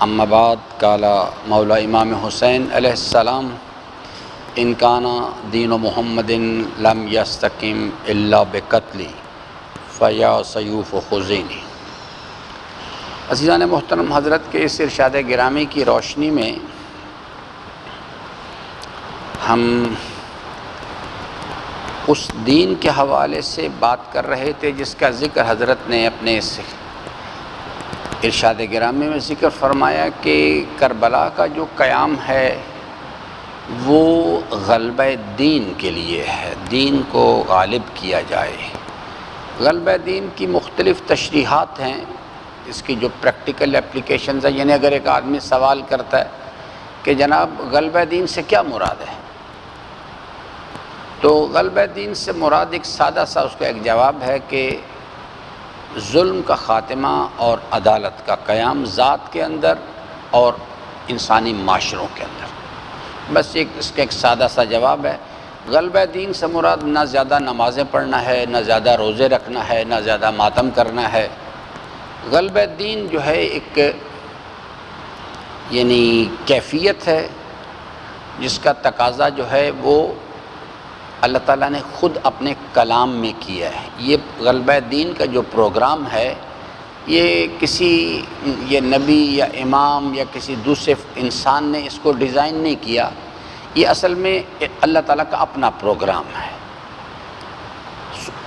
اما بعد قال مولا امام حسین علیہ السلام ان کان دین محمد لم یستقم الا بقتلی فیا سیوف خزینی۔ عزیزان محترم، حضرت کے اس ارشاد گرامی کی روشنی میں ہم اس دین کے حوالے سے بات کر رہے تھے جس کا ذکر حضرت نے اپنے اس ارشاد گرامی میں ذکر فرمایا کہ کربلا کا جو قیام ہے وہ غلبہ دین کے لیے ہے، دین کو غالب کیا جائے۔ غلبہ دین کی مختلف تشریحات ہیں، اس کی جو پریکٹیکل اپلیکیشنز ہیں، یعنی اگر ایک آدمی سوال کرتا ہے کہ جناب غلبہ دین سے کیا مراد ہے، تو غلبہ دین سے مراد ایک سادہ سا اس کا ایک جواب ہے کہ ظلم کا خاتمہ اور عدالت کا قیام ذات کے اندر اور انسانی معاشروں کے اندر۔ بس اس کا ایک سادہ سا جواب ہے۔ غلبہ دین سے مراد نہ زیادہ نمازیں پڑھنا ہے، نہ زیادہ روزے رکھنا ہے، نہ زیادہ ماتم کرنا ہے۔ غلبہ دین جو ہے ایک یعنی کیفیت ہے جس کا تقاضا جو ہے وہ اللہ تعالیٰ نے خود اپنے کلام میں کیا ہے۔ یہ غلبہ دین کا جو پروگرام ہے یہ نبی یا امام یا کسی دوسرے انسان نے اس کو ڈیزائن نہیں کیا، یہ اصل میں اللہ تعالیٰ کا اپنا پروگرام ہے۔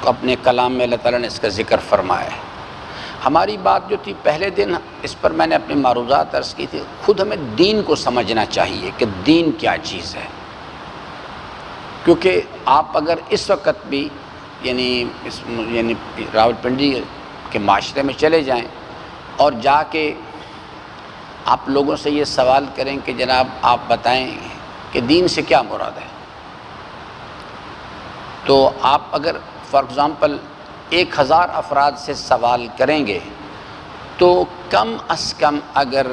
اپنے کلام میں اللہ تعالیٰ نے اس کا ذکر فرمایا ہے۔ ہماری بات جو تھی پہلے دن، اس پر میں نے اپنی معروضات عرض کی تھی، خود ہمیں دین کو سمجھنا چاہیے کہ دین کیا چیز ہے، کیونکہ آپ اگر اس وقت بھی یعنی راولپنڈی کے معاشرے میں چلے جائیں اور جا کے آپ لوگوں سے یہ سوال کریں کہ جناب آپ بتائیں کہ دین سے کیا مراد ہے، تو آپ اگر فار ایگزامپل 1000 افراد سے سوال کریں گے تو کم از کم اگر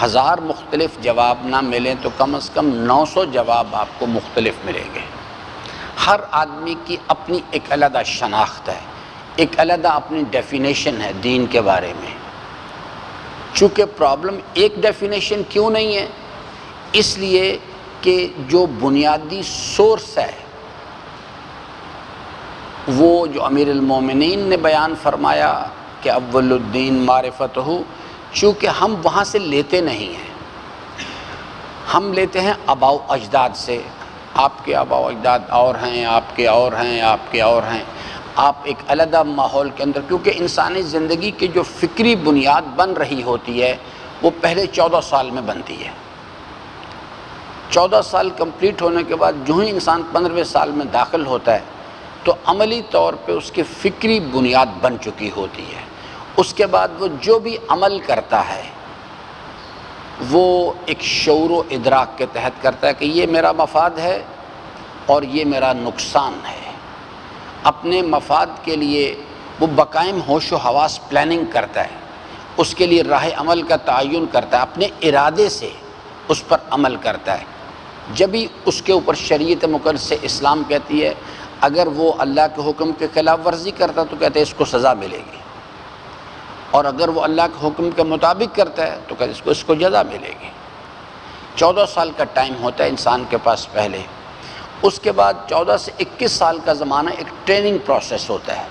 1000 مختلف جواب نہ ملیں تو کم از کم 900 جواب آپ کو مختلف ملیں گے۔ ہر آدمی کی اپنی ایک علیحدہ شناخت ہے، ایک علیحدہ اپنی ڈیفینیشن ہے دین کے بارے میں۔ چونکہ پرابلم ایک ڈیفینیشن کیوں نہیں ہے، اس لیے کہ جو بنیادی سورس ہے وہ جو امیر المومنین نے بیان فرمایا کہ اول الدین معرفتہ، چونکہ ہم وہاں سے لیتے نہیں ہیں، ہم لیتے ہیں آباء و اجداد سے۔ آپ کے آباء و اجداد اور ہیں، آپ کے اور ہیں، آپ کے اور ہیں، آپ ایک علیحدہ ماحول کے اندر، کیونکہ انسانی زندگی کی جو فکری بنیاد بن رہی ہوتی ہے وہ پہلے 14 سال میں بنتی ہے۔ 14 سال کمپلیٹ ہونے کے بعد جو ہی انسان 15ویں سال میں داخل ہوتا ہے تو عملی طور پہ اس کی فکری بنیاد بن چکی ہوتی ہے۔ اس کے بعد وہ جو بھی عمل کرتا ہے وہ ایک شعور و ادراک کے تحت کرتا ہے کہ یہ میرا مفاد ہے اور یہ میرا نقصان ہے۔ اپنے مفاد کے لیے وہ بقائم ہوش و حواس پلاننگ کرتا ہے، اس کے لیے راہ عمل کا تعین کرتا ہے، اپنے ارادے سے اس پر عمل کرتا ہے۔ جب ہی اس کے اوپر شریعت مقدس سے اسلام کہتی ہے اگر وہ اللہ کے حکم کے خلاف ورزی کرتا تو کہتے ہیں اس کو سزا ملے گی، اور اگر وہ اللہ کے حکم کے مطابق کرتا ہے تو کہتے اس کو جزا ملے گی۔ 14 سال کا ٹائم ہوتا ہے انسان کے پاس پہلے، اس کے بعد 14 سے 21 سال کا زمانہ ایک ٹریننگ پروسیس ہوتا ہے،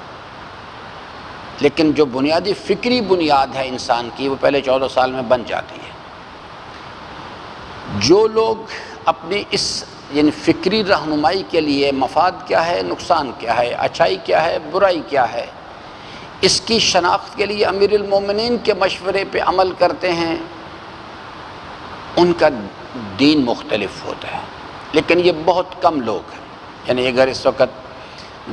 لیکن جو بنیادی فکری بنیاد ہے انسان کی وہ پہلے 14 سال میں بن جاتی ہے۔ جو لوگ اپنی اس یعنی فکری رہنمائی کے لیے مفاد کیا ہے، نقصان کیا ہے، اچھائی کیا ہے، برائی کیا ہے، اس کی شناخت کے لیے امیر المومنین کے مشورے پہ عمل کرتے ہیں، ان کا دین مختلف ہوتا ہے، لیکن یہ بہت کم لوگ ہیں۔ یعنی اگر اس وقت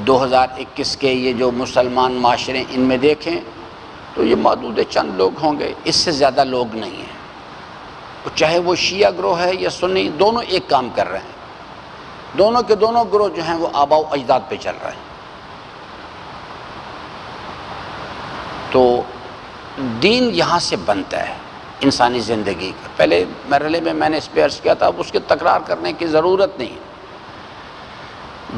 2021 کے یہ جو مسلمان معاشرے ان میں دیکھیں تو یہ محدود چند لوگ ہوں گے، اس سے زیادہ لوگ نہیں ہیں، چاہے وہ شیعہ گروہ ہے یا سنی، دونوں ایک کام کر رہے ہیں، دونوں کے دونوں گروہ جو ہیں وہ آباء و اجداد پہ چل رہے ہیں۔ تو دین یہاں سے بنتا ہے انسانی زندگی کا۔ پہلے مرحلے میں نے اس پہ عرض کیا تھا، اب اس کے تکرار کرنے کی ضرورت نہیں۔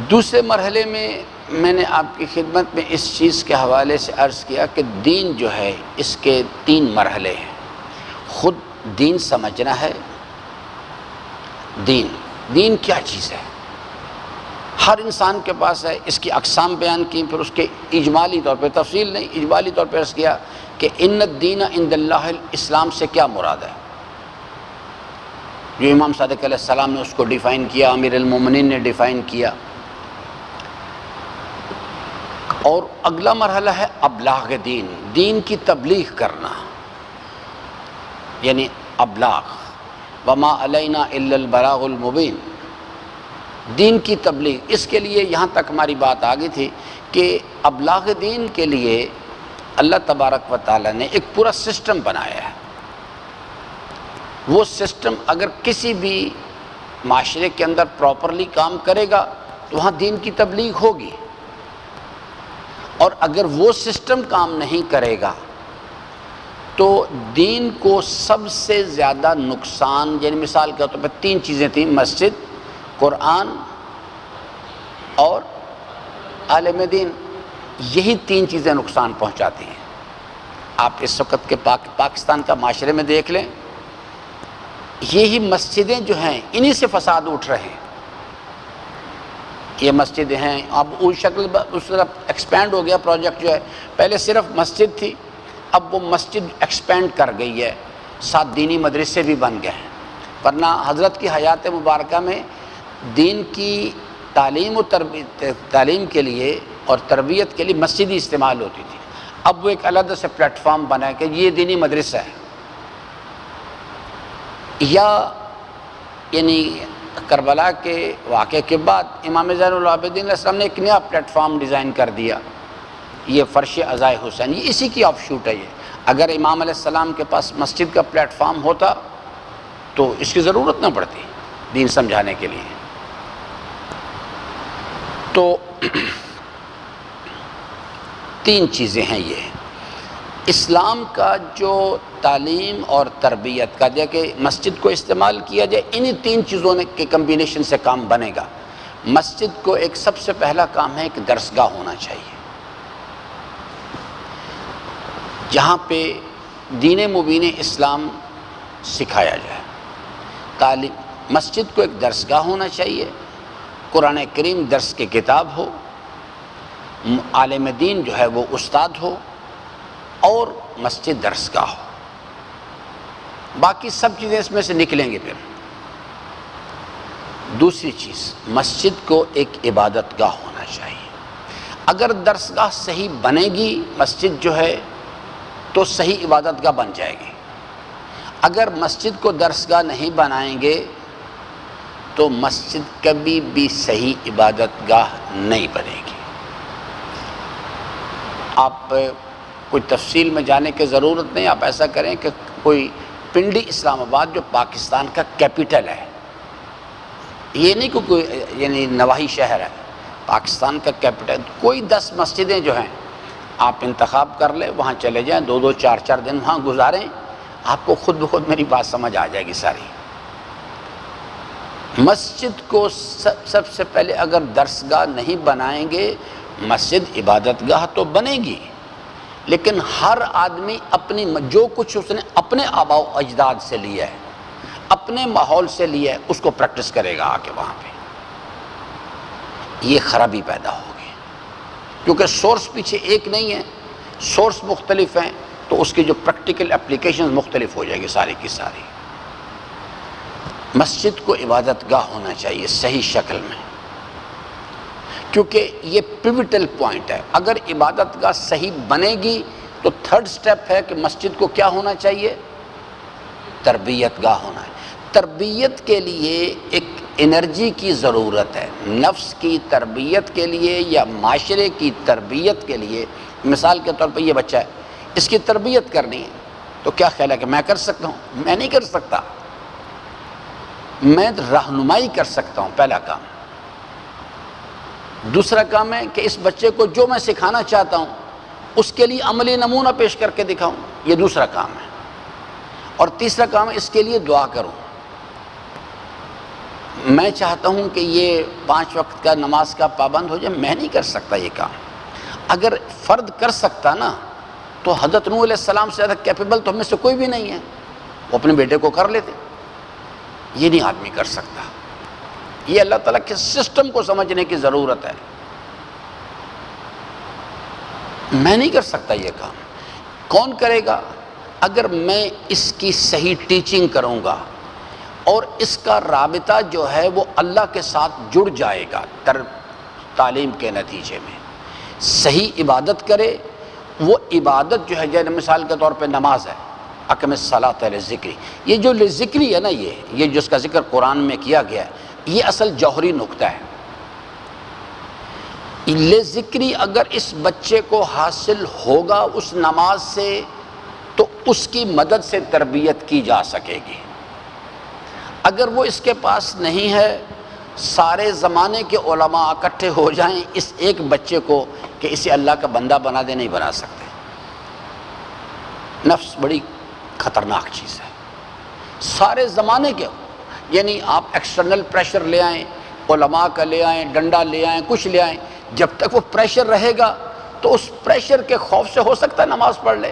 دوسرے مرحلے میں نے آپ کی خدمت میں اس چیز کے حوالے سے عرض کیا کہ دین جو ہے اس کے 3 مرحلے ہیں۔ خود دین سمجھنا ہے. دین کیا چیز ہے؟ ہر انسان کے پاس ہے. اس کی اقسام بیان کی، پھر اس کے اجمالی طور پہ، تفصیل نہیں، اجمالی طور پہ عرض کیا کہ ان الدین عند اللہ الاسلام سے کیا مراد ہے. جو امام صادق علیہ السلام نے اس کو ڈیفائن کیا، امیر المومنین نے ڈیفائن کیا. اور اگلا مرحلہ ہے ابلاغ دین کی تبلیغ کرنا، یعنی ابلاغ. وما علینا الا البلاغ المبین، دین کی تبلیغ. اس کے لیے یہاں تک ہماری بات آ گئی تھی کہ ابلاغ دین کے لیے اللہ تبارک و تعالیٰ نے ایک پورا سسٹم بنایا ہے. وہ سسٹم اگر کسی بھی معاشرے کے اندر پراپرلی کام کرے گا تو وہاں دین کی تبلیغ ہوگی، اور اگر وہ سسٹم کام نہیں کرے گا تو دین کو سب سے زیادہ نقصان، یعنی مثال کے طور پہ 3 چیزیں تھیں: مسجد، قرآن اور عالم دین. یہی 3 چیزیں نقصان پہنچاتی ہیں. آپ اس وقت کے پاکستان کا معاشرے میں دیکھ لیں، یہی مسجدیں جو ہیں انہی سے فساد اٹھ رہے ہیں. یہ مسجدیں ہیں، اب اس شکل اس طرح ایکسپینڈ ہو گیا پروجیکٹ جو ہے. پہلے صرف مسجد تھی، اب وہ مسجد ایکسپینڈ کر گئی ہے، 7 دینی مدرسے بھی بن گئے ہیں. ورنہ حضرت کی حیات مبارکہ میں دین کی تعلیم کے لیے اور تربیت کے لیے مسجد ہی استعمال ہوتی تھی. اب وہ ایک علیحدہ سے پلیٹ فارم بنا ہے کہ یہ دینی مدرسہ ہے. یا یعنی کربلا کے واقعے کے بعد امام زین العابدین علیہ السلام نے ایک نیا پلیٹ فارم ڈیزائن کر دیا، یہ فرش عزائے حسین. یہ اسی کی آف شوٹ ہے. یہ اگر امام علیہ السلام کے پاس مسجد کا پلیٹ فارم ہوتا تو اس کی ضرورت نہ پڑتی دین سمجھانے کے لیے. تو 3 چیزیں ہیں یہ. اسلام کا جو تعلیم اور تربیت کا کہ مسجد کو استعمال کیا جائے، انہی 3 چیزوں کے کمبینیشن سے کام بنے گا. مسجد کو ایک سب سے پہلا کام ہے ایک درسگاہ ہونا چاہیے، جہاں پہ دین مبین اسلام سکھایا جائے. مسجد کو ایک درسگاہ ہونا چاہیے، قرآن کریم درس کی کتاب ہو، عالم دین جو ہے وہ استاد ہو، اور مسجد درسگاہ ہو. باقی سب چیزیں اس میں سے نکلیں گے. پھر دوسری چیز، مسجد کو ایک عبادت گاہ ہونا چاہیے. اگر درسگاہ صحیح بنے گی مسجد جو ہے تو صحیح عبادت گاہ بن جائے گی. اگر مسجد کو درسگاہ نہیں بنائیں گے تو مسجد کبھی بھی صحیح عبادت گاہ نہیں بنے گی. آپ کوئی تفصیل میں جانے کی ضرورت نہیں. آپ ایسا کریں کہ کوئی پنڈی اسلام آباد جو پاکستان کا کیپٹل ہے، یہ نہیں کہ کوئی یعنی نواحی شہر ہے، پاکستان کا کیپٹل، کوئی 10 مسجدیں جو ہیں آپ انتخاب کر لیں، وہاں چلے جائیں، 2-2 4-4 دن وہاں گزاریں، آپ کو خود بخود میری بات سمجھ آ جائے گی ساری. مسجد کو سب سے پہلے اگر درسگاہ نہیں بنائیں گے، مسجد عبادت گاہ تو بنے گی، لیکن ہر آدمی اپنی جو کچھ اس نے اپنے آباء و اجداد سے لیا ہے، اپنے ماحول سے لیا ہے، اس کو پریکٹس کرے گا آ کے وہاں پہ. یہ خرابی پیدا ہوگی، کیونکہ سورس پیچھے ایک نہیں ہے، سورس مختلف ہیں، تو اس کی جو پریکٹیکل اپلیکیشن مختلف ہو جائے گی ساری کی ساری. مسجد کو عبادت گاہ ہونا چاہیے صحیح شکل میں، کیونکہ یہ پیوٹل پوائنٹ ہے. اگر عبادت گاہ صحیح بنے گی تو 3rd سٹیپ ہے کہ مسجد کو کیا ہونا چاہیے؟ تربیت گاہ ہونا ہے. تربیت کے لیے ایک انرجی کی ضرورت ہے. نفس کی تربیت کے لیے یا معاشرے کی تربیت کے لیے، مثال کے طور پہ یہ بچہ ہے، اس کی تربیت کرنی ہے، تو کیا خیال ہے کہ میں کر سکتا ہوں؟ میں نہیں کر سکتا. میں رہنمائی کر سکتا ہوں، پہلا کام. دوسرا کام ہے کہ اس بچے کو جو میں سکھانا چاہتا ہوں اس کے لیے عملی نمونہ پیش کر کے دکھاؤں، یہ دوسرا کام ہے. اور تیسرا کام ہے اس کے لیے دعا کروں. میں چاہتا ہوں کہ یہ 5 وقت کا نماز کا پابند ہو جائے، میں نہیں کر سکتا یہ کام. اگر فرد کر سکتا نا تو حضرت نوح علیہ السلام سے زیادہ کیپیبل تو ہم میں سے کوئی بھی نہیں ہے. وہ اپنے بیٹے کو کر لیتے، یہ نہیں آدمی کر سکتا۔ یہ اللہ تعالیٰ کے سسٹم کو سمجھنے کی ضرورت ہے۔ میں نہیں کر سکتا یہ کام، کون کرے گا؟ اگر میں اس کی صحیح ٹیچنگ کروں گا اور اس کا رابطہ جو ہے وہ اللہ کے ساتھ جڑ جائے گا، تعلیم کے نتیجے میں صحیح عبادت کرے، وہ عبادت جو ہے جیسے مثال کے طور پہ نماز ہے، اقم الصلاۃ لذکری، یہ جو لذکری ہے نا، یہ جس کا ذکر قرآن میں کیا گیا ہے، یہ اصل جوہری نقطہ ہے۔ لذکری اگر اس بچے کو حاصل ہوگا اس نماز سے تو اس کی مدد سے تربیت کی جا سکے گی۔ اگر وہ اس کے پاس نہیں ہے، سارے زمانے کے علماء اکٹھے ہو جائیں اس ایک بچے کو کہ اسے اللہ کا بندہ بنا دے، نہیں بنا سکتے۔ نفس بڑی خطرناک چیز ہے، سارے زمانے کے، یعنی آپ ایکسٹرنل پریشر لے آئیں، علماء کا لے آئیں، ڈنڈا لے آئیں، کچھ لے آئیں، جب تک وہ پریشر رہے گا تو اس پریشر کے خوف سے ہو سکتا ہے نماز پڑھ لے،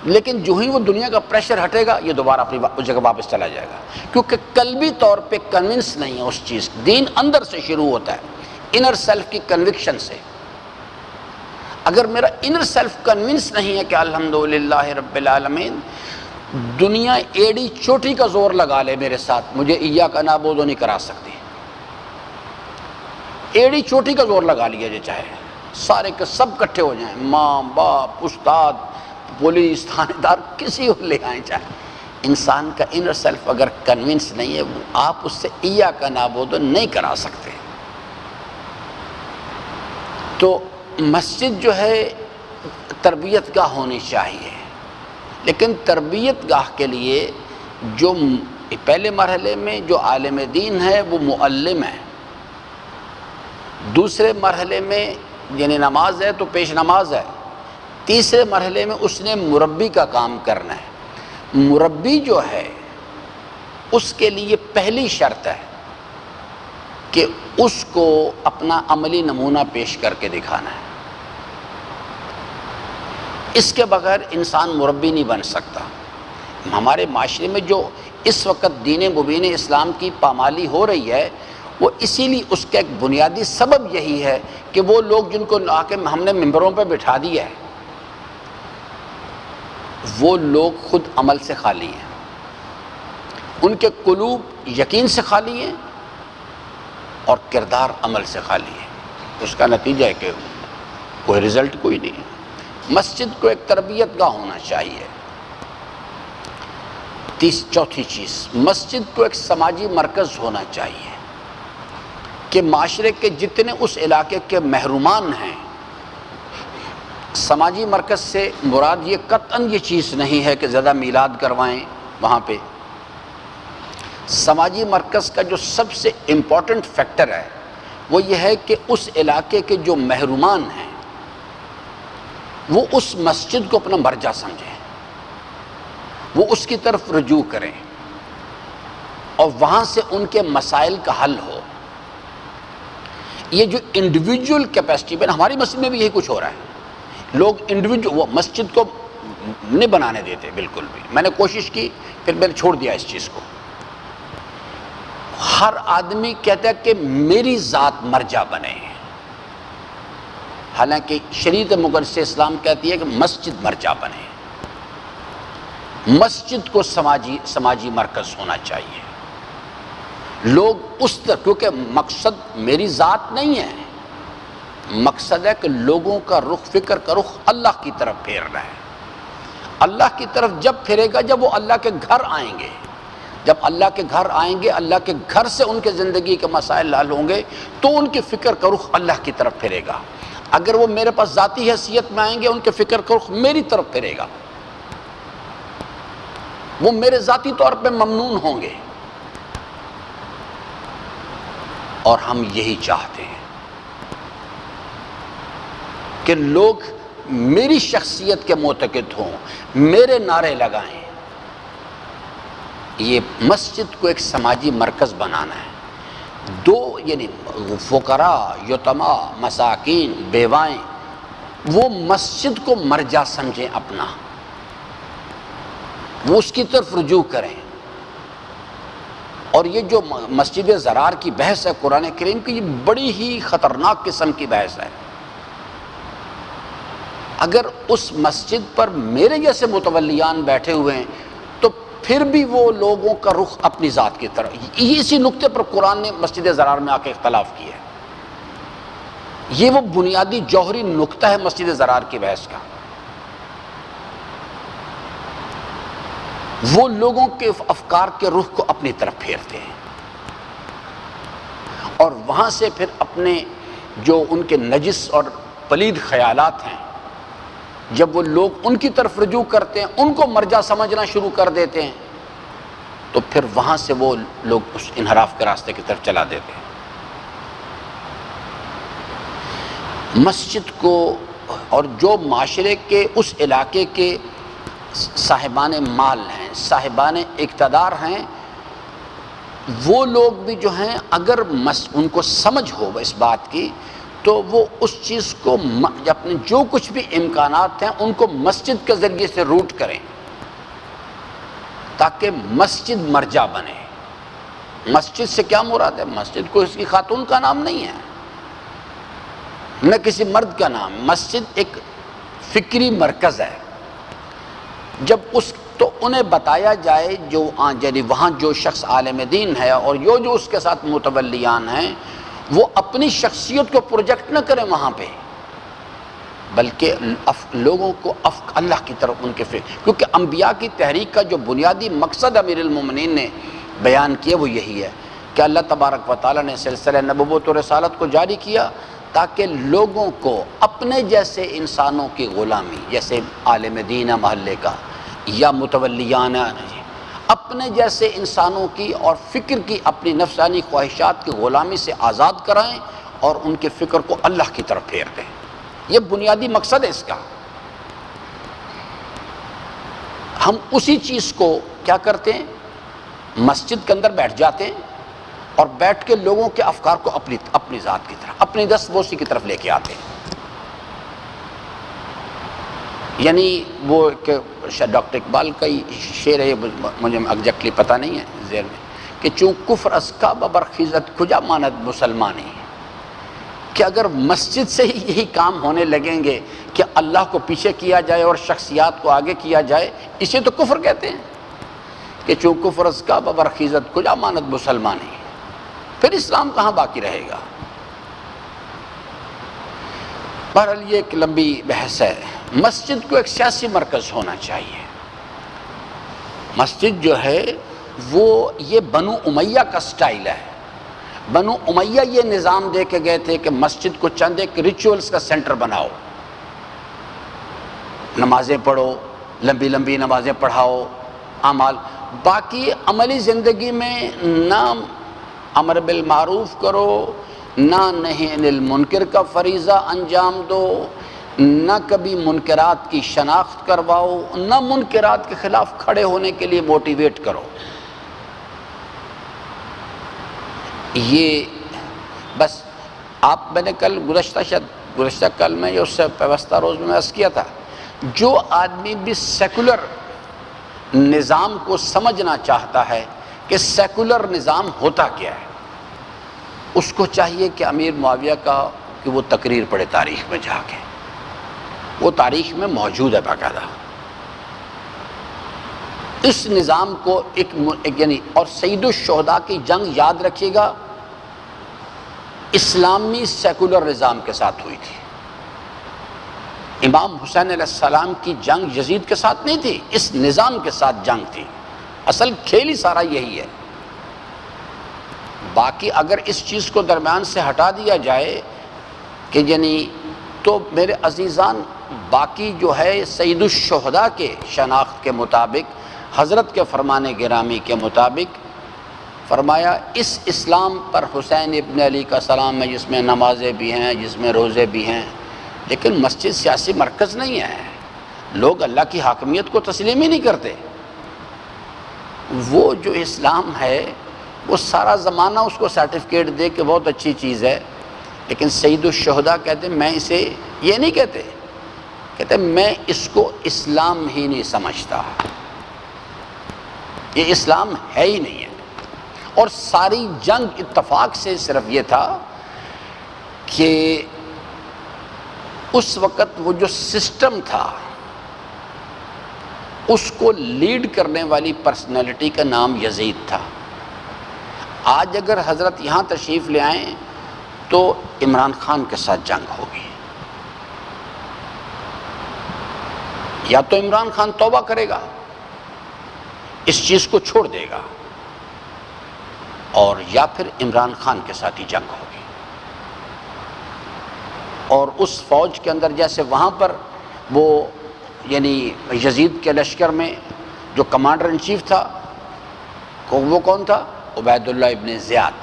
لیکن جو ہی وہ دنیا کا پریشر ہٹے گا یہ دوبارہ اپنی اس جگہ واپس چلا جائے گا، کیونکہ قلبی طور پہ کنونس نہیں ہے اس چیز۔ دین اندر سے شروع ہوتا ہے، انر سیلف کی کنوکشن سے۔ اگر میرا انر سیلف کنونس نہیں ہے کہ الحمدللہ رب العالمین، دنیا ایڑی چوٹی کا زور لگا لے میرے ساتھ، مجھے ایاک نعبد نہیں کرا سکتی۔ ایڑی چوٹی کا زور لگا لیا جو چاہے، سارے کے سب کٹھے ہو جائیں، ماں باپ، استاد، پولیس، تھانے دار، کسی کو لے آئیں، چاہے انسان کا انر سیلف اگر کنونس نہیں ہے، آپ اس سے ایاک نعبد نہیں کرا سکتے۔ تو مسجد جو ہے تربیت گاہ ہونی چاہیے، لیکن تربیت گاہ کے لیے جو پہلے مرحلے میں جو عالم دین ہے وہ معلم ہے، دوسرے مرحلے میں یعنی نماز ہے تو پیش نماز ہے، تیسرے مرحلے میں اس نے مربی کا کام کرنا ہے۔ مربی جو ہے اس کے لیے پہلی شرط ہے کہ اس کو اپنا عملی نمونہ پیش کر کے دکھانا ہے، اس کے بغیر انسان مربی نہیں بن سکتا۔ ہمارے معاشرے میں جو اس وقت دین مبین اسلام کی پامالی ہو رہی ہے، وہ اسی لیے اس کا ایک بنیادی سبب یہی ہے کہ وہ لوگ جن کو آ کے ہم نے ممبروں پہ بٹھا دیا ہے، وہ لوگ خود عمل سے خالی ہیں، ان کے قلوب یقین سے خالی ہیں اور کردار عمل سے خالی ہے۔ اس کا نتیجہ ہے کہ کوئی رزلٹ کوئی نہیں ہے۔ مسجد کو ایک تربیت گاہ ہونا چاہیے۔ چوتھی چیز، مسجد کو ایک سماجی مرکز ہونا چاہیے کہ معاشرے کے جتنے اس علاقے کے محرومان ہیں، سماجی مرکز سے مراد یہ قطعاً یہ چیز نہیں ہے کہ زیادہ میلاد کروائیں وہاں پہ۔ سماجی مرکز کا جو سب سے امپورٹنٹ فیکٹر ہے وہ یہ ہے کہ اس علاقے کے جو محرومان ہیں وہ اس مسجد کو اپنا مرجع سمجھیں، وہ اس کی طرف رجوع کریں اور وہاں سے ان کے مسائل کا حل ہو۔ یہ جو انڈیویجول کیپیسٹی پہ، ہماری مسجد میں بھی یہی کچھ ہو رہا ہے، لوگ انڈیویجول وہ مسجد کو نہیں بنانے دیتے بالکل بھی۔ میں نے کوشش کی، پھر میں نے چھوڑ دیا اس چیز کو۔ ہر آدمی کہتا ہے کہ میری ذات مرجع بنے، حالانکہ شریعت مقدس اسلام کہتی ہے کہ مسجد مرجع بنے، مسجد کو سماجی مرکز ہونا چاہیے۔ لوگ اس طرح، کیونکہ مقصد میری ذات نہیں ہے، مقصد ہے کہ لوگوں کا رخ، فکر کا رخ اللہ کی طرف پھیرنا ہے۔ اللہ کی طرف جب پھرے گا جب وہ اللہ کے گھر آئیں گے، جب اللہ کے گھر آئیں گے، اللہ کے گھر سے ان کے زندگی کے مسائل حل ہوں گے تو ان کے فکر کا رخ اللہ کی طرف پھرے گا۔ اگر وہ میرے پاس ذاتی حیثیت میں آئیں گے، ان کے فکر کا رخ میری طرف پھرے گا، وہ میرے ذاتی طور پہ ممنون ہوں گے، اور ہم یہی چاہتے ہیں کہ لوگ میری شخصیت کے معتقد ہوں، میرے نعرے لگائیں۔ یہ مسجد کو ایک سماجی مرکز بنانا ہے۔ دو یعنی فقراء، یتیما، مساکین، بیوائیں، وہ مسجد کو مرجع سمجھیں اپنا۔ وہ اس کی طرف رجوع کریں۔ اور یہ جو مسجد ضرار کی بحث ہے قرآن کریم کی، یہ بڑی ہی خطرناک قسم کی بحث ہے۔ اگر اس مسجد پر میرے جیسے متولیان بیٹھے ہوئے ہیں تو پھر بھی وہ لوگوں کا رخ اپنی ذات کی طرف، اسی نقطے پر قرآن نے مسجد ضرار میں آ کے اختلاف کیا ہے۔ یہ وہ بنیادی جوہری نقطہ ہے مسجد ضرار کی بحث کا۔ وہ لوگوں کے افکار کے رخ کو اپنی طرف پھیرتے ہیں اور وہاں سے پھر اپنے جو ان کے نجس اور پلید خیالات ہیں، جب وہ لوگ ان کی طرف رجوع کرتے ہیں، ان کو مرجع سمجھنا شروع کر دیتے ہیں، تو پھر وہاں سے وہ لوگ اس انحراف کے راستے کی طرف چلا دیتے ہیں۔ مسجد کو اور جو معاشرے کے اس علاقے کے صاحبان مال ہیں، صاحبان اقتدار ہیں، وہ لوگ بھی جو ہیں اگر ان کو سمجھ ہو اس بات کی تو وہ اس چیز کو اپنے جو کچھ بھی امکانات ہیں ان کو مسجد کے ذریعے سے روٹ کریں تاکہ مسجد مرجع بنے۔ مسجد سے کیا مراد ہے؟ مسجد کو اس کی خاتون کا نام نہیں ہے، نہ کسی مرد کا نام۔ مسجد ایک فکری مرکز ہے۔ جب تو انہیں بتایا جائے جو یعنی وہاں جو شخص عالم دین ہے اور جو اس کے ساتھ متولیان ہیں، وہ اپنی شخصیت کو پروجیکٹ نہ کریں وہاں پہ، بلکہ لوگوں کو اللہ کی طرف ان کے فکر، کیونکہ انبیاء کی تحریک کا جو بنیادی مقصد امیر المومنین نے بیان کیا وہ یہی ہے کہ اللہ تبارک و تعالیٰ نے سلسلہ نبوت و رسالت کو جاری کیا تاکہ لوگوں کو اپنے جیسے انسانوں کی غلامی، جیسے عالم دین محلے کا یا متولیان اپنے جیسے انسانوں کی اور فکر کی اپنی نفسانی خواہشات کی غلامی سے آزاد کرائیں اور ان کے فکر کو اللہ کی طرف پھیر دیں۔ یہ بنیادی مقصد ہے اس کا۔ ہم اسی چیز کو کیا کرتے ہیں، مسجد کے اندر بیٹھ جاتے ہیں اور بیٹھ کے لوگوں کے افکار کو اپنی ذات کی طرف، اپنی دست بوسی کی طرف لے کے آتے ہیں۔ یعنی وہ کہ ڈاکٹر اقبال کا ہی شعر ہے، مجھے ایگزیکٹلی پتہ نہیں ہے ذہن میں، کہ چوں کفر از کعبہ برخیزت کجا ماند مسلمانی، کہ اگر مسجد سے ہی یہی کام ہونے لگیں گے کہ اللہ کو پیچھے کیا جائے اور شخصیات کو آگے کیا جائے، اسے تو کفر کہتے ہیں کہ چوں کفر از کعبہ برخیزت کجا ماند مسلمانی، پھر اسلام کہاں باقی رہے گا۔ بہرحال یہ ایک لمبی بحث ہے۔ مسجد کو ایک سیاسی مرکز ہونا چاہیے۔ مسجد جو ہے وہ یہ بنو امیہ کا سٹائل ہے۔ بنو امیہ یہ نظام دے کے گئے تھے کہ مسجد کو چند ایک ریچولز کا سینٹر بناؤ، نمازیں پڑھو، لمبی لمبی نمازیں پڑھاؤ، اعمال، باقی عملی زندگی میں نہ امر بالمعروف کرو، نہ نہی عن المنکر کا فریضہ انجام دو، نہ کبھی منکرات کی شناخت کرواؤ، نہ منکرات کے خلاف کھڑے ہونے کے لیے موٹیویٹ کرو۔ یہ بس میں نے کل گزشتہ کل میں یا اس سے پیوستہ روز میں عرض کیا تھا، جو آدمی بھی سیکولر نظام کو سمجھنا چاہتا ہے کہ سیکولر نظام ہوتا کیا ہے، اس کو چاہیے کہ امیر معاویہ کا کہ وہ تقریر پڑھے تاریخ میں جا کے، وہ تاریخ میں موجود ہے باقاعدہ۔ اس نظام کو یعنی اور سید الشہداء کی جنگ یاد رکھیے گا، اسلامی سیکولر نظام کے ساتھ ہوئی تھی۔ امام حسین علیہ السلام کی جنگ یزید کے ساتھ نہیں تھی، اس نظام کے ساتھ جنگ تھی۔ اصل کھیل ہی سارا یہی ہے۔ باقی اگر اس چیز کو درمیان سے ہٹا دیا جائے کہ یعنی تو میرے عزیزان باقی جو ہے سید الشہداء کے شناخت کے مطابق، حضرت کے فرمان گرامی کے مطابق فرمایا اس اسلام پر حسین ابن علی کا سلام ہے جس میں نمازیں بھی ہیں، جس میں روزے بھی ہیں، لیکن مسجد سیاسی مرکز نہیں ہے۔ لوگ اللہ کی حاکمیت کو تسلیم ہی نہیں کرتے۔ وہ جو اسلام ہے وہ سارا زمانہ اس کو سرٹیفکیٹ دے کہ بہت اچھی چیز ہے، لیکن سید الشہداء کہتے ہیں میں اسے یہ نہیں کہتے، کہتے ہیں میں اس کو اسلام ہی نہیں سمجھتا۔ یہ اسلام ہے ہی نہیں ہے۔ اور ساری جنگ اتفاق سے صرف یہ تھا کہ اس وقت وہ جو سسٹم تھا اس کو لیڈ کرنے والی پرسنالٹی کا نام یزید تھا۔ آج اگر حضرت یہاں تشریف لے آئیں تو عمران خان کے ساتھ جنگ ہوگی، یا تو عمران خان توبہ کرے گا، اس چیز کو چھوڑ دے گا، اور یا پھر عمران خان کے ساتھ ہی جنگ ہوگی۔ اور اس فوج کے اندر جیسے وہاں پر وہ یعنی یزید کے لشکر میں جو کمانڈر ان چیف تھا وہ کون تھا؟ عبید اللہ ابن زیاد،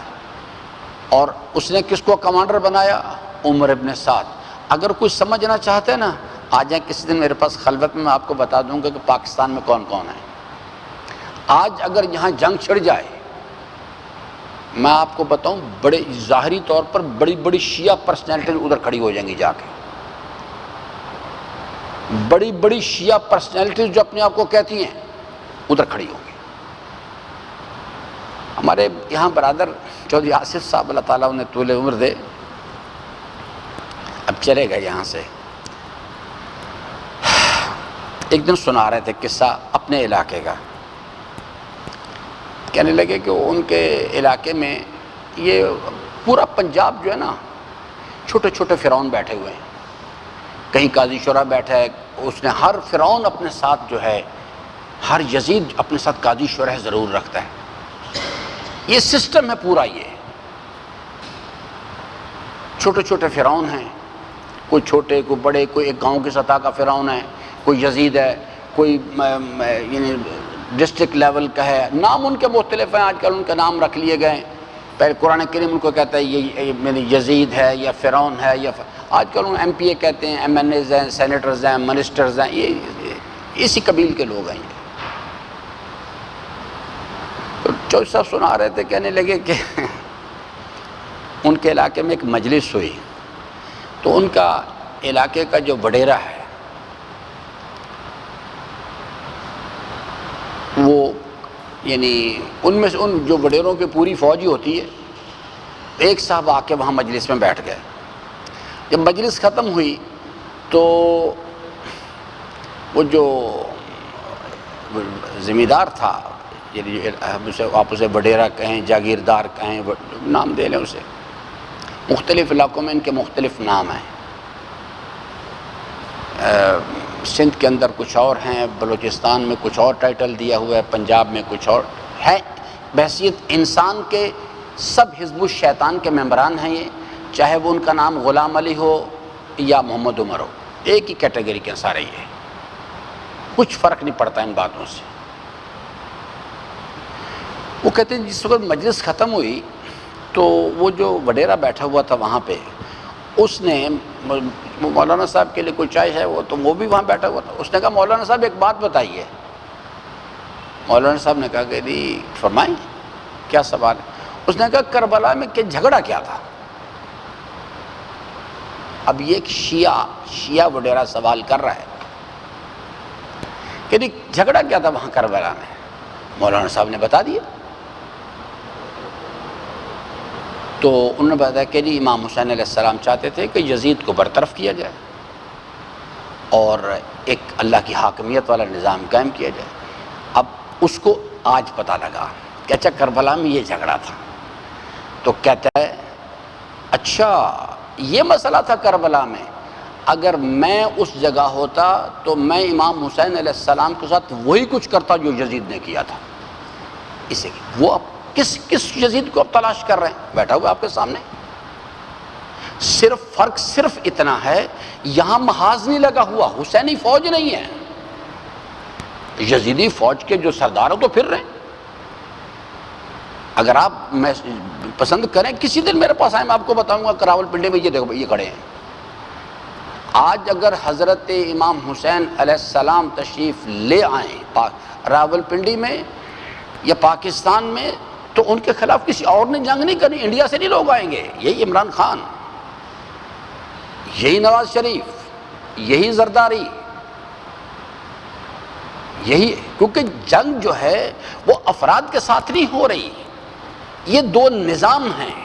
اور اس نے کس کو کمانڈر بنایا؟ عمر ابن سعد۔ اگر کوئی سمجھنا چاہتے ہیں نا، آ جائیں کسی دن میرے پاس خلوت میں آپ کو بتا دوں گا کہ پاکستان میں کون کون ہے۔ آج اگر یہاں جنگ چھڑ جائے، میں آپ کو بتاؤں بڑے ظاہری طور پر بڑی بڑی شیعہ پرسنالٹی ادھر کھڑی ہو جائیں گی، جا کے بڑی بڑی شیعہ پرسنالٹیز جو اپنے آپ کو کہتی ہیں ادھر کھڑی ہوں گی۔ ہمارے یہاں برادر چودھری آصف صاحب، اللہ تعالیٰ انہیں طول عمر دے، اب چلے گئے یہاں سے، ایک دن سنا رہے تھے قصہ اپنے علاقے کا، کہنے لگے کہ ان کے علاقے میں یہ پورا پنجاب جو ہے نا، چھوٹے چھوٹے فرعون بیٹھے ہوئے ہیں، کہیں قاضی شورا بیٹھا ہے، اس نے ہر فرعون اپنے ساتھ جو ہے، ہر یزید اپنے ساتھ قاضی شورا ضرور رکھتا ہے۔ یہ سسٹم ہے پورا، یہ چھوٹے چھوٹے فرعون ہیں، کوئی چھوٹے کوئی بڑے، کوئی ایک گاؤں کی سطح کا فرعون ہے، کوئی یزید ہے، کوئی یعنی ڈسٹرکٹ لیول کا ہے، نام ان کے مختلف ہیں، آج کل ان کے نام رکھ لیے گئے ہیں۔ پہلے قرآن کریم ان کو کہتا ہے یہ یزید ہے یا فرعون ہے، یا آج کل ان ایم پی اے کہتے ہیں، ایم این ایز ہیں، سینیٹرز ہیں، منسٹرز ہیں، یہ اسی قبیل کے لوگ ہیں۔ تو چودھری صاحب سنا رہے تھے، کہنے لگے کہ ان کے علاقے میں ایک مجلس ہوئی، تو ان کا علاقے کا جو وڈیرا ہے وہ یعنی ان میں سے ان جو وڈیروں کی پوری فوج ہی ہوتی ہے، ایک صاحب آ کے وہاں مجلس میں بیٹھ گئے۔ جب مجلس ختم ہوئی تو وہ جو ذمہ دار تھا، یعنی آپ اسے وڈیرا کہیں، جاگیردار کہیں، نام دے لیں اسے، مختلف علاقوں میں ان کے مختلف نام ہیں، سندھ کے اندر کچھ اور ہیں، بلوچستان میں کچھ اور ٹائٹل دیا ہوا ہے، پنجاب میں کچھ اور ہے۔ بحیثیت انسان کے سب حزب الشیطان کے ممبران ہیں یہ، چاہے وہ ان کا نام غلام علی ہو یا محمد عمر ہو، ایک ہی کیٹیگری کے سارے ہی ہے، کچھ فرق نہیں پڑتا ان باتوں سے۔ وہ کہتے ہیں جس وقت مجلس ختم ہوئی تو وہ جو وڈیرا بیٹھا ہوا تھا وہاں پہ، اس نے مولانا صاحب کے لیے کوئی چائے ہے وہ بھی وہاں بیٹھا ہوا تھا، اس نے کہا مولانا صاحب ایک بات بتائیے۔ مولانا صاحب نے کہا کہ جی فرمائیں، کیا سوال ہے؟ اس نے کہا کربلا میں کہ جھگڑا کیا تھا؟ اب یہ ایک شیعہ وڈیرا سوال کر رہا ہے کہ جی جھگڑا کیا تھا وہاں کربلا میں؟ مولانا صاحب نے بتا دیا۔ تو انہوں نے بتایا کہ جی امام حسین علیہ السلام چاہتے تھے کہ یزید کو برطرف کیا جائے اور ایک اللہ کی حاکمیت والا نظام قائم کیا جائے۔ اب اس کو آج پتہ لگا کہ اچھا کربلا میں یہ جھگڑا تھا، تو کہتا ہے اچھا یہ مسئلہ تھا کربلا میں، اگر میں اس جگہ ہوتا تو میں امام حسین علیہ السلام کے ساتھ وہی کچھ کرتا جو یزید نے کیا تھا۔ اسے وہ اب کس یزید کو اب تلاش کر رہے ہیں؟ بیٹھا ہوا آپ کے سامنے۔ فرق صرف اتنا ہے، یہاں محاذ نہیں لگا ہوا، حسینی فوج نہیں ہے، یزیدی فوج کے جو سردار ہو تو پھر رہے ہیں۔ اگر آپ پسند کریں کسی دن میرے پاس آئیں، میں آپ کو بتاؤں گا راول پنڈی میں یہ دیکھو یہ کھڑے ہیں۔ آج اگر حضرت امام حسین علیہ السلام تشریف لے آئیں راول پنڈی میں یا پاکستان میں، تو ان کے خلاف کسی اور نے جنگ نہیں کرنی، انڈیا سے نہیں لوگ آئیں گے، یہی عمران خان، یہی نواز شریف، یہی زرداری، یہی ہے، کیونکہ جنگ جو ہے وہ افراد کے ساتھ نہیں ہو رہی، یہ دو نظام ہیں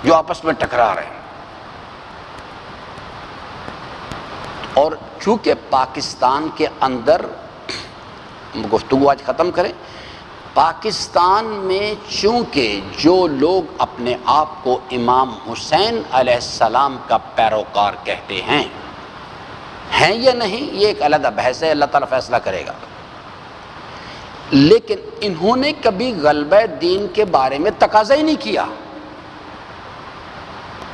جو آپس میں ٹکرا رہے ہیں۔ اور چونکہ پاکستان کے اندر، گفتگو آج ختم کریں، پاکستان میں چونکہ جو لوگ اپنے آپ کو امام حسین علیہ السلام کا پیروکار کہتے ہیں یا نہیں، یہ ایک علیحدہ بحث ہے، اللہ تعالیٰ فیصلہ کرے گا، لیکن انہوں نے کبھی غلبہ دین کے بارے میں تقاضا ہی نہیں کیا۔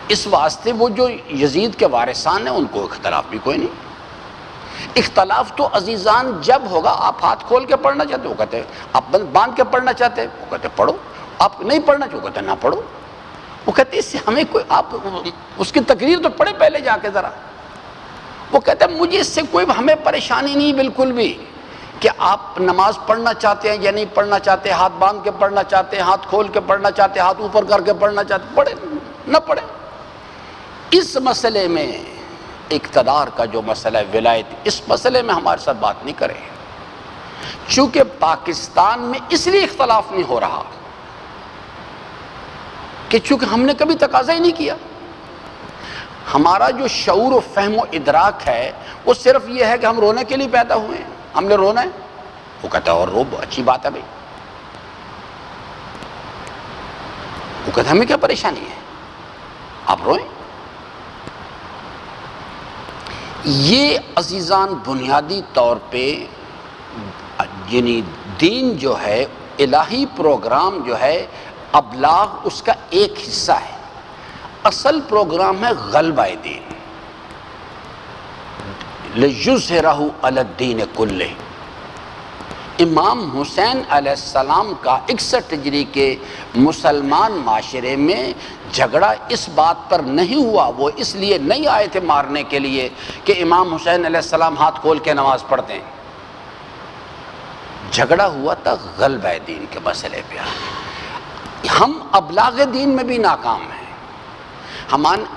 اس واسطے وہ جو یزید کے وارثان ہیں ان کو اختلاف بھی کوئی نہیں۔ اختلاف تو عزیزان جب ہوگا، آپ ہاتھ کھول کے پڑھنا چاہتے وہ کہتے ہیں، آپ باندھ کے پڑھنا چاہتے وہ کہتے پڑھو، آپ نہیں پڑھنا چاہتے وہ کہتے نہ پڑھو۔ وہ کہتے اس سے ہمیں کوئی، آپ اس کی تقریر تو پڑھے پہلے جا کے ذرا۔ وہ کہتے ہیں مجھے اس سے کوئی ہمیں پریشانی نہیں بالکل بھی، کہ آپ نماز پڑھنا چاہتے ہیں یا نہیں پڑھنا چاہتے، ہاتھ باندھ کے پڑھنا چاہتے ہیں، ہاتھ کھول کے پڑھنا چاہتے ہیں، ہاتھ اوپر کر کے پڑھنا چاہتے ہیں، پڑھے نہ پڑھے۔ اس مسئلے میں اقتدار کا جو مسئلہ ہے ولایت، اس مسئلے میں ہمارے ساتھ بات نہیں کرے، چونکہ پاکستان میں اس لیے اختلاف نہیں ہو رہا کہ چونکہ ہم نے کبھی تقاضا ہی نہیں کیا۔ ہمارا جو شعور و فہم و ادراک ہے وہ صرف یہ ہے کہ ہم رونے کے لیے پیدا ہوئے ہیں، ہم نے رونا ہے۔ وہ کہتا ہے اور رو، اچھی بات ہے بھائی۔ وہ کہتا ہے ہمیں کیا پریشانی ہے، آپ روئیں۔ یہ عزیزان بنیادی طور پہ یعنی دین جو ہے، الہی پروگرام جو ہے، ابلاغ اس کا ایک حصہ ہے۔ اصل پروگرام ہے غلبہ دین، لِیُظْہِرَہُ عَلَى الدِّینِ کُلِّهِ۔ امام حسین علیہ السلام کا 61 ہجری کے مسلمان معاشرے میں جھگڑا اس بات پر نہیں ہوا، وہ اس لیے نہیں آئے تھے مارنے کے لیے کہ امام حسین علیہ السلام ہاتھ کھول کے نماز پڑھتے ہیں۔ جھگڑا ہوا تھا غلبہ دین کے مسئلے پہ۔ ہم ابلاغ دین میں بھی ناکام ہیں۔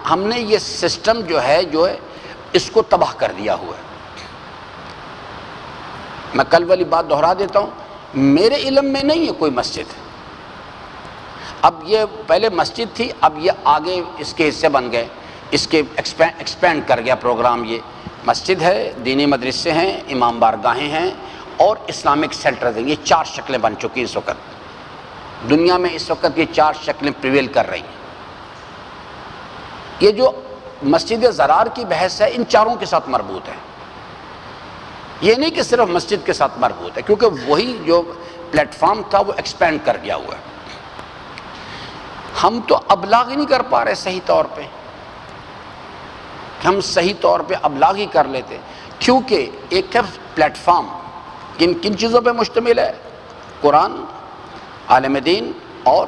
ہم نے یہ سسٹم جو ہے اس کو تباہ کر دیا ہوا ہے۔ میں کل والی بات دہرا دیتا ہوں، میرے علم میں نہیں ہے کوئی مسجد، اب یہ پہلے مسجد تھی، اب یہ آگے اس کے حصے بن گئے، اس کے ایکسپینڈ کر گیا پروگرام۔ یہ مسجد ہے، دینی مدرسے ہیں، امام بارگاہیں ہیں اور اسلامک سینٹرز ہیں۔ یہ 4 شکلیں بن چکی اس وقت دنیا میں، اس وقت یہ 4 شکلیں پریویل کر رہی ہیں۔ یہ جو مسجد زرار کی بحث ہے ان 4 کے ساتھ مربوط ہے، یہ نہیں کہ صرف مسجد کے ساتھ مربوط ہے، کیونکہ وہی جو پلیٹ فارم تھا وہ ایکسپینڈ کر گیا ہوا ہے۔ ہم تو ابلاغ ہی نہیں کر پا رہے صحیح طور پہ، کہ ہم صحیح طور پہ ابلاغ ہی کر لیتے، کیونکہ ایک ہے پلیٹ فارم، کن چیزوں پہ مشتمل ہے؟ قرآن، عالم دین اور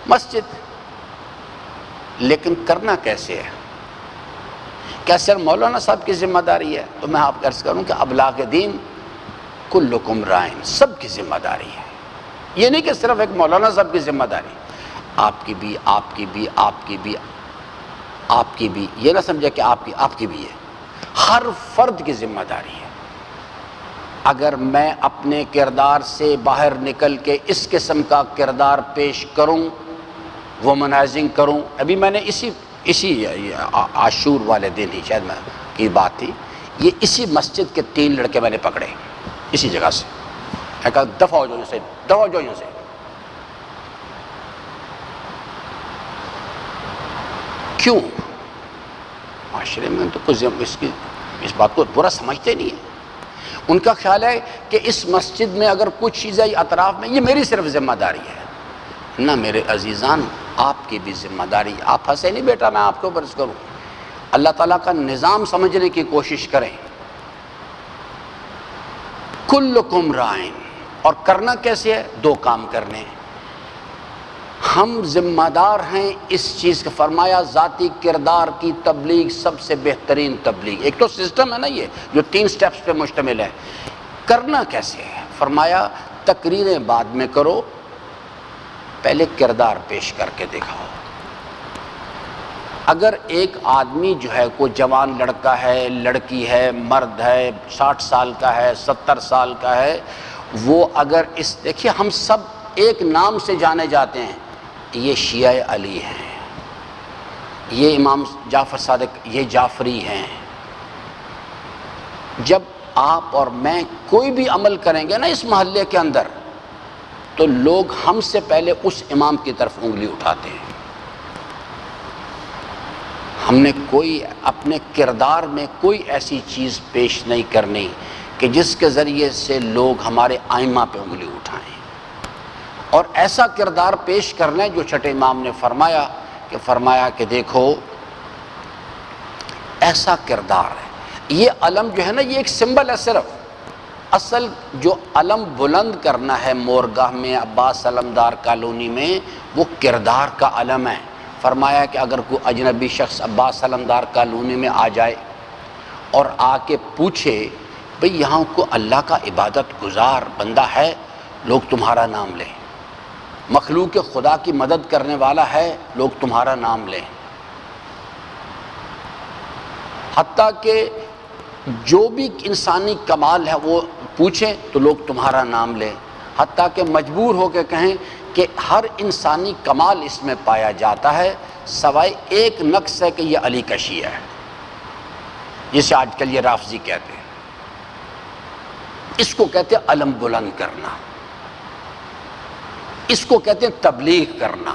مسجد۔ لیکن کرنا کیسے ہے؟ کیا صرف مولانا صاحب کی ذمہ داری ہے؟ تو میں آپ کو عرض کروں کہ ابلاغ دین کلکم رائن، سب کی ذمہ داری ہے۔ یہ نہیں کہ صرف ایک مولانا صاحب کی ذمہ داری، آپ کی بھی، آپ کی بھی، آپ کی بھی، آپ کی بھی، یہ نہ سمجھے کہ آپ کی بھی ہے، ہر فرد کی ذمہ داری ہے۔ اگر میں اپنے کردار سے باہر نکل کے اس قسم کا کردار پیش کروں، وومنائزنگ کروں، ابھی میں نے اسی عاشور والے دن ہی شاید میں کی بات تھی، یہ اسی مسجد کے 3 لڑکے میں نے پکڑے اسی جگہ سے، میں کہا دفع ہو جاؤ یہاں سے، دفع ہو جاؤ یہاں سے۔ کیوں؟ معاشرے میں تو کچھ اس بات کو برا سمجھتے نہیں ہیں۔ ان کا خیال ہے کہ اس مسجد میں اگر کچھ چیزیں اطراف میں، یہ میری صرف ذمہ داری ہے۔ نہ میرے عزیزان، آپ کی بھی ذمہ داری۔ آپ پھنسے نہیں بیٹا میں آپ کو برس کروں، اللہ تعالیٰ کا نظام سمجھنے کی کوشش کریں۔ کلکم رائن، اور کرنا کیسے ہے؟ 2 کام کرنے ہیں۔ ہم ذمہ دار ہیں اس چیز کا، فرمایا ذاتی کردار کی تبلیغ سب سے بہترین تبلیغ۔ ایک تو سسٹم ہے نا یہ جو 3 سٹیپس پہ مشتمل ہے۔ کرنا کیسے ہے؟ فرمایا تقریریں بعد میں کرو، پہلے کردار پیش کر کے دکھاؤ۔ اگر ایک آدمی جو ہے کوئی جوان لڑکا ہے، لڑکی ہے، مرد ہے، 60 سال کا ہے، 70 سال کا ہے، وہ اگر دیکھیے ہم سب ایک نام سے جانے جاتے ہیں، یہ شیعہ علی ہیں، یہ امام جعفر صادق، یہ جعفری ہیں۔ جب آپ اور میں کوئی بھی عمل کریں گے نا اس محلے کے اندر، تو لوگ ہم سے پہلے اس امام کی طرف انگلی اٹھاتے ہیں۔ ہم نے کوئی اپنے کردار میں کوئی ایسی چیز پیش نہیں کرنی کہ جس کے ذریعے سے لوگ ہمارے ائمہ پہ انگلی اٹھائیں، اور ایسا کردار پیش کر لیں جو چھٹے امام نے فرمایا کہ دیکھو ایسا کردار ہے۔ یہ علم جو ہے نا، یہ ایک سمبل ہے صرف، اصل جو علم بلند کرنا ہے مورگاہ میں، عباس علمدار کالونی میں، وہ کردار کا علم ہے۔ فرمایا کہ اگر کوئی اجنبی شخص عباس علمدار کالونی میں آ جائے اور آ کے پوچھے بھئی یہاں کو اللہ کا عبادت گزار بندہ ہے، لوگ تمہارا نام لیں، مخلوق خدا کی مدد کرنے والا ہے، لوگ تمہارا نام لیں، حتیٰ کہ جو بھی انسانی کمال ہے وہ پوچھیں تو لوگ تمہارا نام لیں، حتیٰ کہ مجبور ہو کے کہیں کہ ہر انسانی کمال اس میں پایا جاتا ہے سوائے ایک نقص ہے کہ یہ علی کا شیعہ ہے، جسے آج کل یہ رافضی کہتے ہیں۔ اس کو کہتے ہیں علم بلند کرنا، اس کو کہتے ہیں تبلیغ کرنا۔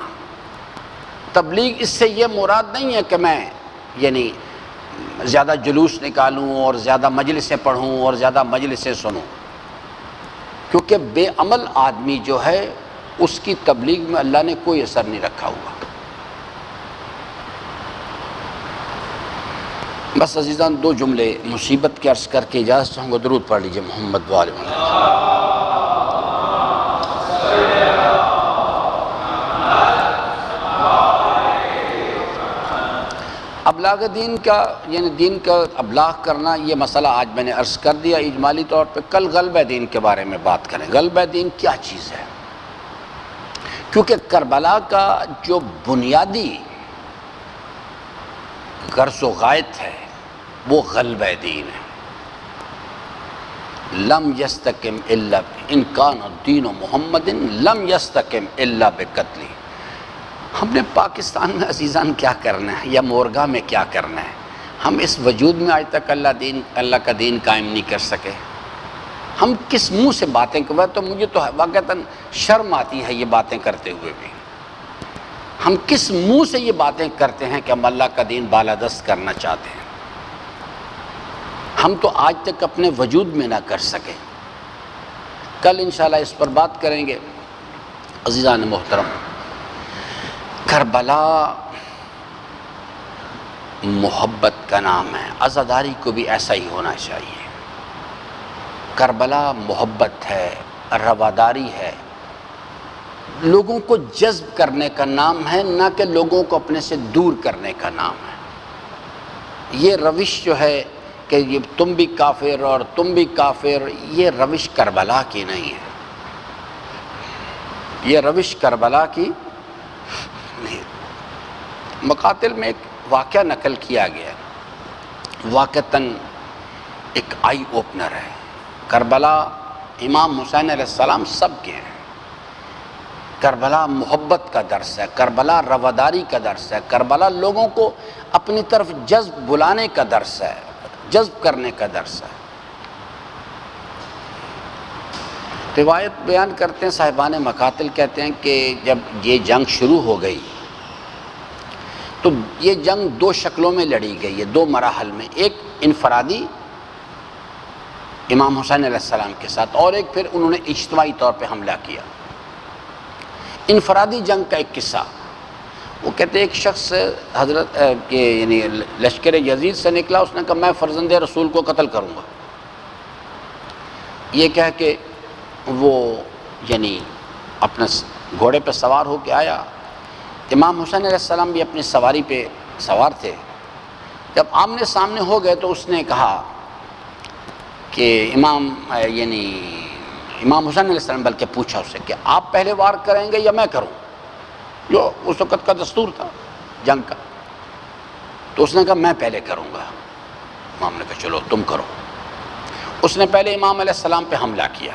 تبلیغ اس سے یہ مراد نہیں ہے کہ میں یعنی زیادہ جلوس نکالوں اور زیادہ مجلسیں پڑھوں اور زیادہ مجلسیں سنوں، کیونکہ بے عمل آدمی جو ہے اس کی تبلیغ میں اللہ نے کوئی اثر نہیں رکھا ہوا۔ بس عزیزان، 2 جملے مصیبت کے عرض کر کے اجازت چاہوں گا۔ درود پڑھ لیجئے محمد و آل محمد۔ ابلاغ دین کا یعنی دین کا ابلاغ کرنا، یہ مسئلہ آج میں نے عرض کر دیا اجمالی طور پہ۔ کل غلبہ دین کے بارے میں بات کریں۔ غلبہ دین کیا چیز ہے؟ کیونکہ کربلا کا جو بنیادی غرض و غایت ہے وہ غلبہ دین ہے۔ لم یستقم الا ان کان الدین محمد لم یستقم الا بقتل۔ ہم نے پاکستان میں عزیزان کیا کرنا ہے یا مورگاہ میں کیا کرنا ہے؟ ہم اس وجود میں آج تک اللہ کا دین قائم نہیں کر سکے۔ ہم کس منہ سے باتیں کریں؟ تو مجھے تو واقعتاً شرم آتی ہے یہ باتیں کرتے ہوئے بھی۔ ہم کس منہ سے یہ باتیں کرتے ہیں کہ ہم اللہ کا دین بالادست کرنا چاہتے ہیں؟ ہم تو آج تک اپنے وجود میں نہ کر سکے۔ کل انشاءاللہ اس پر بات کریں گے۔ عزیزان محترم، کربلا محبت کا نام ہے، عزاداری کو بھی ایسا ہی ہونا چاہیے۔ کربلا محبت ہے، رواداری ہے، لوگوں کو جذب کرنے کا نام ہے، نہ کہ لوگوں کو اپنے سے دور کرنے کا نام ہے۔ یہ روش جو ہے کہ یہ تم بھی کافر اور تم بھی کافر، یہ روش کربلا کی نہیں ہے، یہ روش کربلا کی نہیں۔ مقاتل میں ایک واقعہ نقل کیا گیا ہے، واقعتاً ایک آئی اوپنر ہے۔ کربلا امام حسین علیہ السلام سب کے ہیں۔ کربلا محبت کا درس ہے، کربلا رواداری کا درس ہے، کربلا لوگوں کو اپنی طرف بلانے کا درس ہے، جذب کرنے کا درس ہے۔ روایت بیان کرتے ہیں صاحبان مقاتل، کہتے ہیں کہ جب یہ جنگ شروع ہو گئی تو یہ جنگ 2 شکلوں میں لڑی گئی ہے، 2 مراحل میں۔ ایک انفرادی امام حسین علیہ السلام کے ساتھ، اور ایک پھر انہوں نے اجتماعی طور پہ حملہ کیا۔ انفرادی جنگ کا ایک قصہ، وہ کہتے ہیں ایک شخص حضرت یعنی لشکر یزید سے نکلا، اس نے کہا میں فرزند رسول کو قتل کروں گا۔ یہ کہہ کے وہ یعنی اپنے گھوڑے پہ سوار ہو کے آیا۔ امام حسین علیہ السلام بھی اپنی سواری پہ سوار تھے۔ جب آمنے سامنے ہو گئے تو اس نے کہا کہ امام حسین علیہ السلام بلکہ پوچھا اسے کہ آپ پہلے وار کریں گے یا میں کروں، جو اس وقت کا دستور تھا جنگ کا۔ تو اس نے کہا میں پہلے کروں گا۔ امام نے کہا چلو تم کرو۔ اس نے پہلے امام علیہ السلام پہ حملہ کیا،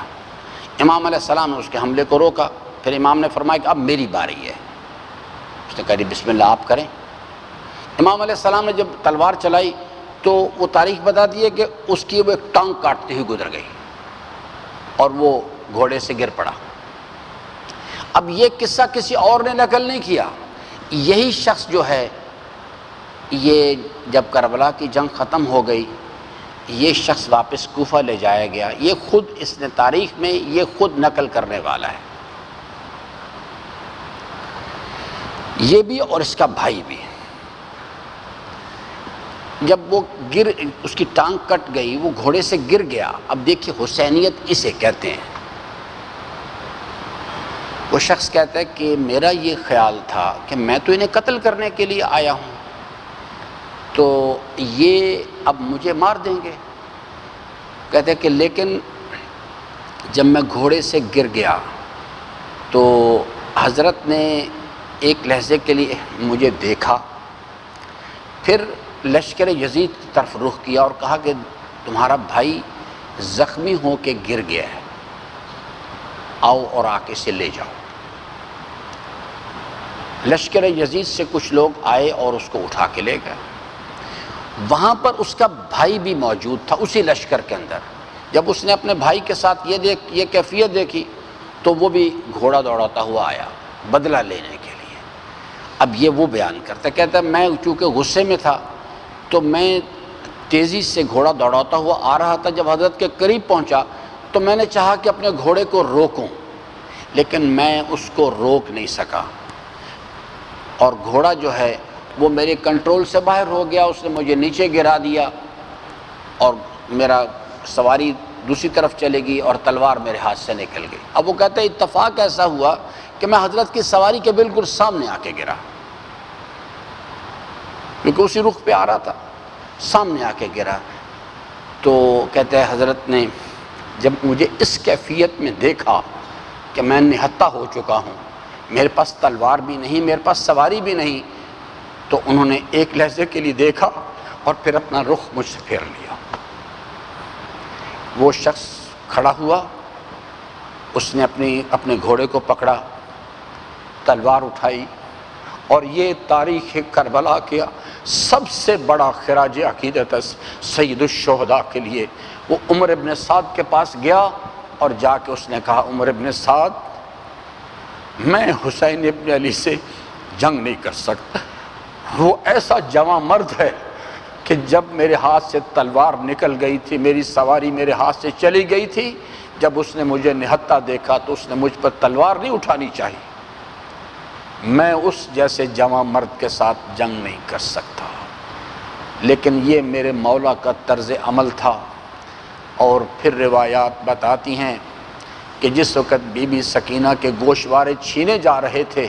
امام علیہ السلام نے اس کے حملے کو روکا، پھر امام نے فرمایا کہ اب میری باری ہے۔ اس نے کہا جی بسم اللہ آپ کریں۔ امام علیہ السلام نے جب تلوار چلائی تو وہ تاریخ بتا دی ہے کہ اس کی وہ ایک ٹانگ کاٹتے ہوئے گزر گئی اور وہ گھوڑے سے گر پڑا۔ اب یہ قصہ کسی اور نے نقل نہیں کیا، یہی شخص جو ہے، یہ جب کربلا کی جنگ ختم ہو گئی، یہ شخص واپس کوفہ لے جایا گیا، یہ خود اس نے تاریخ میں یہ خود نقل کرنے والا ہے، یہ بھی اور اس کا بھائی بھی۔ جب وہ اس کی ٹانگ کٹ گئی، وہ گھوڑے سے گر گیا۔ اب دیکھیے حسینیت اسے کہتے ہیں۔ وہ شخص کہتا ہے کہ میرا یہ خیال تھا کہ میں تو انہیں قتل کرنے کے لیے آیا ہوں، تو یہ اب مجھے مار دیں گے۔ کہتے ہیں کہ لیکن جب میں گھوڑے سے گر گیا تو حضرت نے ایک لحظے کے لیے مجھے دیکھا، پھر لشکر یزید کی طرف رخ کیا اور کہا کہ تمہارا بھائی زخمی ہو کے گر گیا ہے، آؤ اور آ کے اسے لے جاؤ۔ لشکر یزید سے کچھ لوگ آئے اور اس کو اٹھا کے لے گئے۔ وہاں پر اس کا بھائی بھی موجود تھا اسی لشکر کے اندر۔ جب اس نے اپنے بھائی کے ساتھ یہ کیفیت دیکھی تو وہ بھی گھوڑا دوڑاتا ہوا آیا بدلہ لینے کے لیے۔ اب یہ وہ بیان کرتا ہے، کہتا ہے میں چونکہ غصے میں تھا تو میں تیزی سے گھوڑا دوڑاتا ہوا آ رہا تھا، جب حضرت کے قریب پہنچا تو میں نے چاہا کہ اپنے گھوڑے کو روکوں، لیکن میں اس کو روک نہیں سکا، اور گھوڑا جو ہے وہ میرے کنٹرول سے باہر ہو گیا، اس نے مجھے نیچے گرا دیا اور میرا سواری دوسری طرف چلے گی اور تلوار میرے ہاتھ سے نکل گئی۔ اب وہ کہتے ہیں اتفاق ایسا ہوا کہ میں حضرت کی سواری کے بالکل سامنے آ کے گرا، کیونکہ اسی رخ پہ آ رہا تھا، سامنے آ کے گرا۔ تو کہتے ہیں حضرت نے جب مجھے اس کیفیت میں دیکھا کہ میں نہتہ ہو چکا ہوں، میرے پاس تلوار بھی نہیں، میرے پاس سواری بھی نہیں، تو انہوں نے ایک لحظے کے لیے دیکھا اور پھر اپنا رخ مجھ سے پھیر لیا۔ وہ شخص کھڑا ہوا، اس نے اپنے گھوڑے کو پکڑا، تلوار اٹھائی، اور یہ تاریخ کربلا کیا سب سے بڑا خراج عقیدت ہے سید الشہداء کے لیے۔ وہ عمر ابن سعد کے پاس گیا اور جا کے اس نے کہا عمر ابن سعد، میں حسین ابن علی سے جنگ نہیں کر سکتا، وہ ایسا جواں مرد ہے کہ جب میرے ہاتھ سے تلوار نکل گئی تھی، میری سواری میرے ہاتھ سے چلی گئی تھی، جب اس نے مجھے نہتہ دیکھا تو اس نے مجھ پر تلوار نہیں اٹھانی چاہیے، میں اس جیسے جواں مرد کے ساتھ جنگ نہیں کر سکتا۔ لیکن یہ میرے مولا کا طرز عمل تھا۔ اور پھر روایات بتاتی ہیں کہ جس وقت بی بی سکینہ کے گوشوارے چھینے جا رہے تھے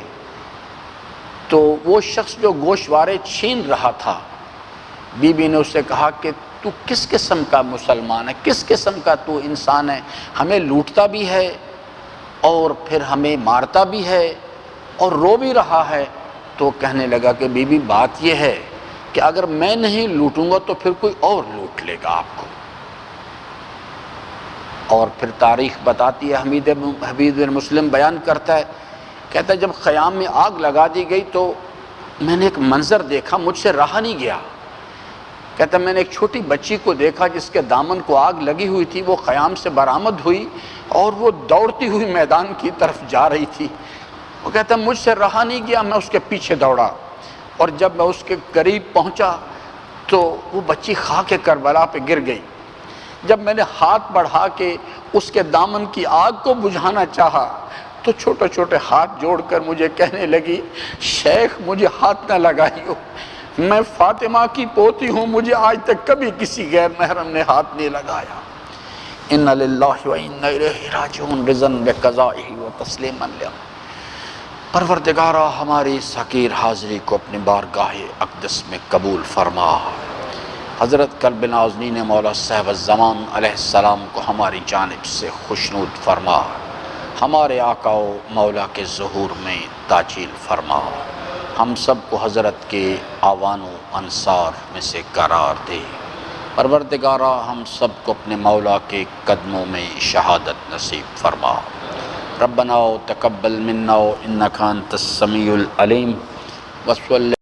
تو وہ شخص جو گوشوارے چھین رہا تھا، بی بی نے اس سے کہا کہ تو کس قسم کا مسلمان ہے، کس قسم کا تو انسان ہے، ہمیں لوٹتا بھی ہے اور پھر ہمیں مارتا بھی ہے اور رو بھی رہا ہے۔ تو کہنے لگا کہ بی بی بات یہ ہے کہ اگر میں نہیں لوٹوں گا تو پھر کوئی اور لوٹ لے گا آپ کو۔ اور پھر تاریخ بتاتی ہے، حبیب بن مسلم بیان کرتا ہے، کہتا ہے جب خیام میں آگ لگا دی گئی تو میں نے ایک منظر دیکھا، مجھ سے رہا نہیں گیا۔ کہتا ہے میں نے ایک چھوٹی بچی کو دیکھا جس کے دامن کو آگ لگی ہوئی تھی، وہ خیام سے برآمد ہوئی اور وہ دوڑتی ہوئی میدان کی طرف جا رہی تھی۔ وہ کہتا ہے مجھ سے رہا نہیں گیا، میں اس کے پیچھے دوڑا، اور جب میں اس کے قریب پہنچا تو وہ بچی خاک کربلا پہ گر گئی۔ جب میں نے ہاتھ بڑھا کے اس کے دامن کی آگ کو بجھانا چاہا تو چھوٹے چھوٹے ہاتھ جوڑ کر مجھے کہنے لگی، شیخ مجھے ہاتھ نہ لگائیو، میں فاطمہ کی پوتی ہوں، مجھے آج تک کبھی کسی غیر محرم نے ہاتھ نہیں لگایا۔ اِنَّ لِلَّهِ وَإِنَّ إِلَيْهِ رَاجِعُونَ رِضًا بِقَضَائِهِ وَتَسْلِيمًا لِهُ۔ پروردگارہ ہماری اس حقیر حاضری کو اپنی بارگاہ اقدس میں قبول فرما۔ حضرت قلب نازنین مولا صاحب الزمان علیہ السلام کو ہماری جانب سے خوشنود فرما، ہمارے آقا و مولا کے ظہور میں تاجیل فرما۔ ہم سب کو حضرت کے آوان و انصار میں سے قرار دے۔ پروردگارا ہم سب کو اپنے مولا کے قدموں میں شہادت نصیب فرما۔ ربنا تقبل منا انک انت السمیع العلیم وصلی